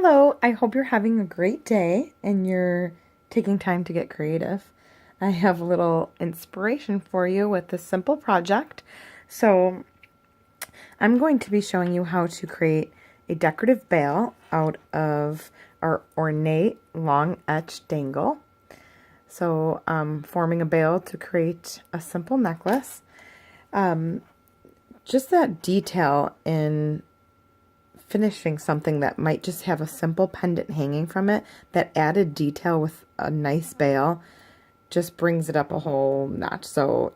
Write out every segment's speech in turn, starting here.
Hello, I hope you're having a great day and you're taking time to get creative. I have a little inspiration for you with this simple project. So I'm going to be showing you how to create a decorative bail out of our Ornate long etched dangle. So forming a bail to create a simple necklace. Just that detail in finishing something that might just have a simple pendant hanging from it, that added detail with a nice bail just brings it up a whole notch. So,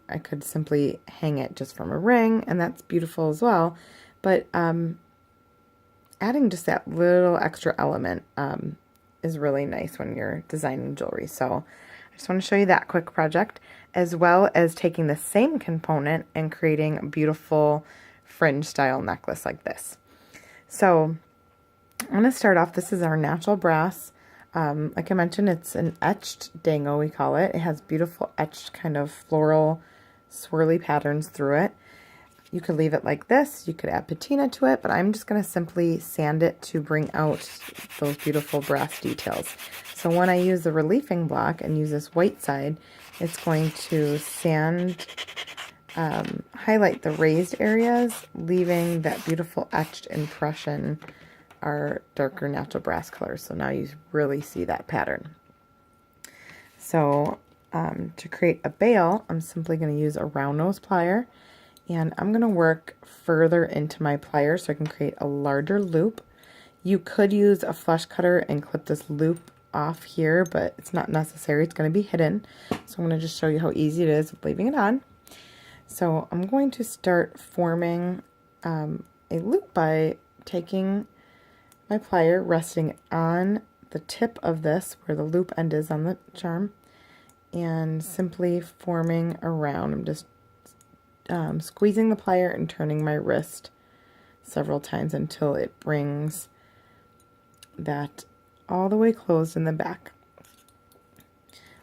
I could simply hang it just from a ring, and that's beautiful as well. But adding just that little extra element is really nice when you're designing jewelry. So I just want to show you that quick project, as well as taking the same component and creating a beautiful fringe style necklace like this. So I'm going to start off. This is our natural brass. Like I mentioned, it's an etched dangle, we call it. It has beautiful etched kind of floral swirly patterns through it. You could leave it like this. You could add patina to it, but I'm just going to simply sand it to bring out those beautiful brass details. So when I use the reliefing block and use this white side, it's going to sand, highlight the raised areas, leaving that beautiful etched impression, our darker natural brass colors. So now you really see that pattern. So to create a bail, I'm simply going to use a round nose plier, and I'm going to work further into my plier so I can create a larger loop. You could use a flush cutter and clip this loop off here, but it's not necessary. It's going to be hidden. So I'm going to just show you how easy it is with leaving it on. So I'm going to start forming a loop by taking my plier, resting on the tip of this where the loop end is on the charm, and simply forming around. I'm just squeezing the plier and turning my wrist several times until it brings that all the way closed in the back.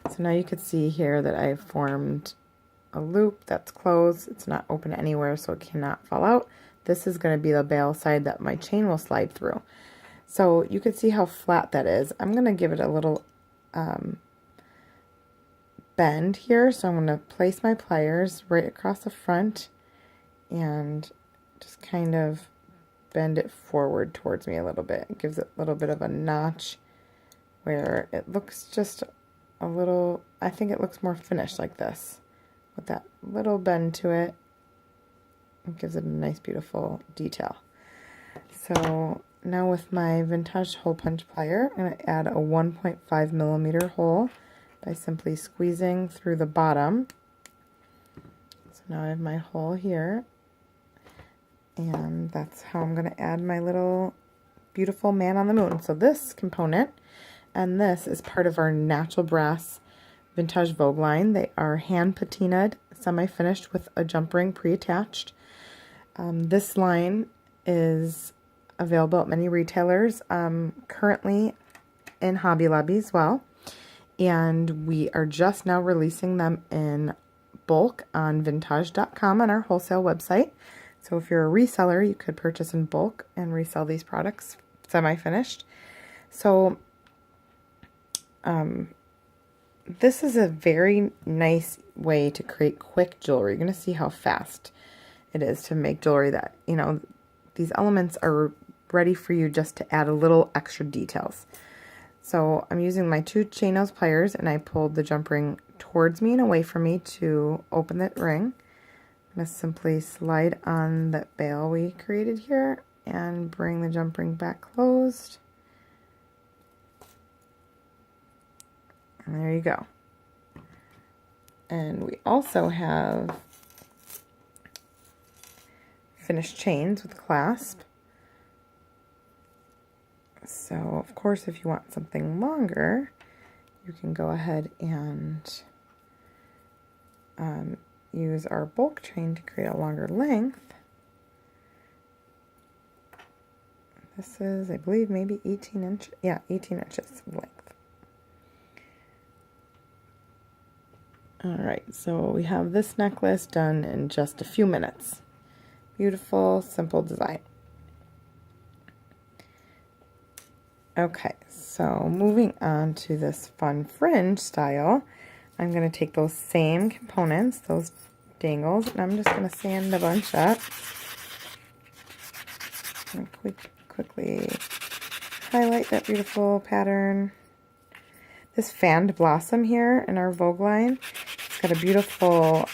So now you can see here that I've formed a loop that's closed. It's not open anywhere, so it cannot fall out. This is going to be the bail side that my chain will slide through. So you can see how flat that is. I'm going to give it a little bend here. So I'm going to place my pliers right across the front and just kind of bend it forward towards me a little bit. It gives it a little bit of a notch where it looks just a little, I think it looks more finished like this. With that little bend to it, it gives it a nice, beautiful detail. So now with my Vintage hole punch plier, I'm going to add a 1.5 millimeter hole by simply squeezing through the bottom. So now I have my hole here, and that's how I'm going to add my little beautiful man on the moon. So this component and this is part of our natural brass Vintaj Vogue line. They are hand patinaed, semi-finished with a jump ring pre-attached. This line is available at many retailers, currently in Hobby Lobby as well. And we are just now releasing them in bulk on vintaj.com on our wholesale website. So if you're a reseller, you could purchase in bulk and resell these products semi-finished. So this is a very nice way to create quick jewelry. You're going to see how fast it is to make jewelry that, these elements are ready for you just to add a little extra details. So I'm using my two chain nose pliers, and I pulled the jump ring towards me and away from me to open that ring. I'm going to simply slide on that bail we created here and bring the jump ring back closed. And there you go. And we also have finished chains with clasp. So, of course, if you want something longer, you can go ahead and use our bulk chain to create a longer length. This is, I believe, maybe 18 inches. Yeah, 18 inches of length. Alright, so we have this necklace done in just a few minutes. Beautiful, simple design. Okay, so moving on to this fun fringe style, I'm going to take those same components, those dangles, and I'm just going to sand a bunch up. And quickly highlight that beautiful pattern. This fanned blossom here in our Vogue line, it's got a beautiful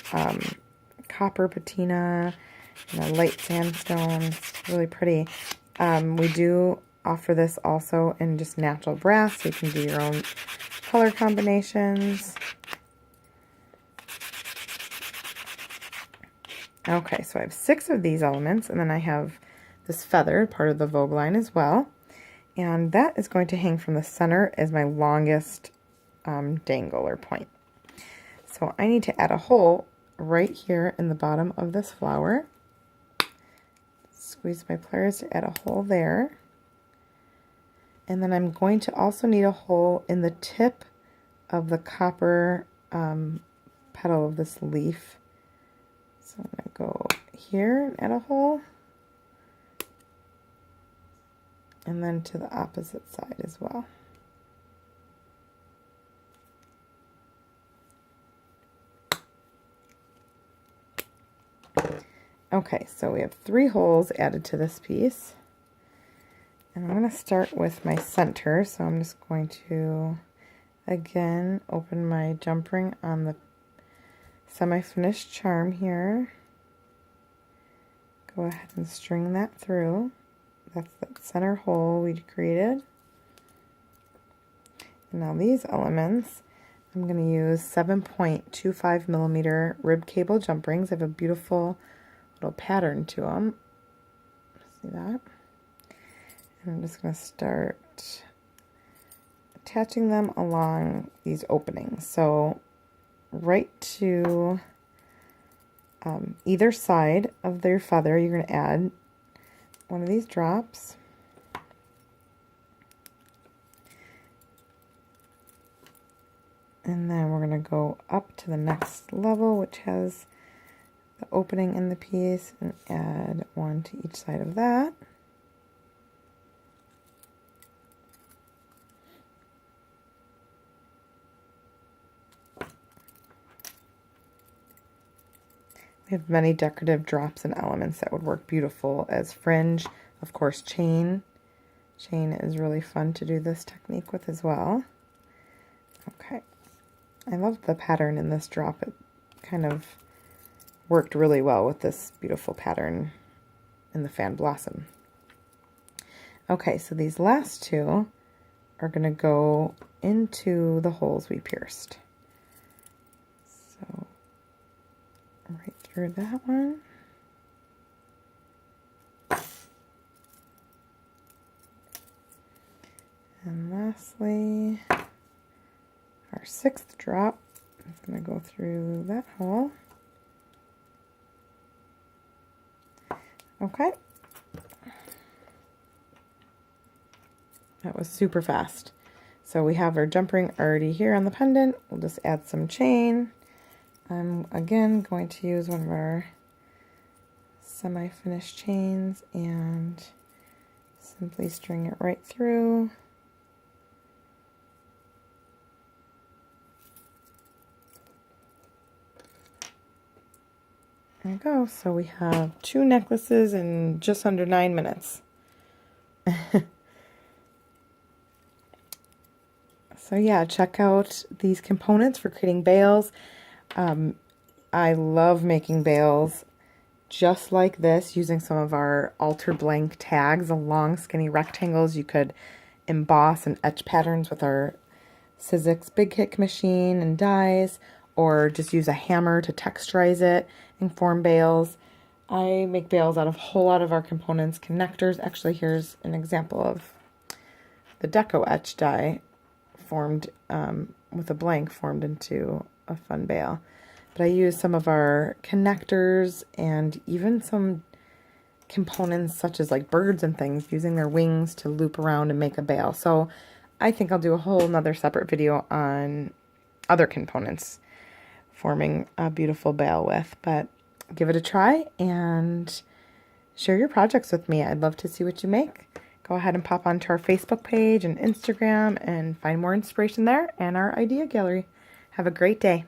copper patina and a light sandstone. It's really pretty. We do offer this also in just natural brass, so you can do your own color combinations. Okay, so I have 6 of these elements, and then I have this feather, part of the Vogue line as well. And that is going to hang from the center as my longest dangle or point. So I need to add a hole right here in the bottom of this flower. Squeeze my pliers to add a hole there. And then I'm going to also need a hole in the tip of the copper petal of this leaf. So I'm going to go here and add a hole. And then to the opposite side as well. Okay, so we have 3 holes added to this piece. And I'm going to start with my center, so I'm just going to, again, open my jump ring on the semi-finished charm here. Go ahead and string that through. That's that center hole we created. And now these elements, I'm going to use 7.25 millimeter rib cable jump rings. They have a beautiful little pattern to them. See that? And I'm just going to start attaching them along these openings. So right to either side of their feather, you're going to add one of these drops. And then we're going to go up to the next level, which has the opening in the piece, and add one to each side of that. We have many decorative drops and elements that would work beautiful as fringe. Of course, chain. Chain is really fun to do this technique with as well. Okay. I love the pattern in this drop. It kind of worked really well with this beautiful pattern in the fan blossom. Okay, so these last 2 are going to go into the holes we pierced. So right through that one. And lastly, our 6th drop is going to go through that hole. Okay. That was super fast. So we have our jump ring already here on the pendant. We'll just add some chain. I'm again going to use one of our semi-finished chains and simply string it right through. There we go. So we have 2 necklaces in just under 9 minutes. So yeah, check out these components for creating bails. I love making bails just like this using some of our altar blank tags, the long skinny rectangles. You could emboss and etch patterns with our Sizzix Big Kick machine and dies, or just use a hammer to texturize it and form bails. I make bails out of a whole lot of our components, connectors. Actually, here's an example of the Deco Etch die formed with a blank formed into a fun bail. But I use some of our connectors and even some components such as like birds and things, using their wings to loop around and make a bail. So I think I'll do a whole nother separate video on other components forming a beautiful bail with. But give it a try and share your projects with me. I'd love to see what you make. Go go ahead and pop onto our Facebook page and Instagram and find more inspiration there and our idea gallery. Have a great day.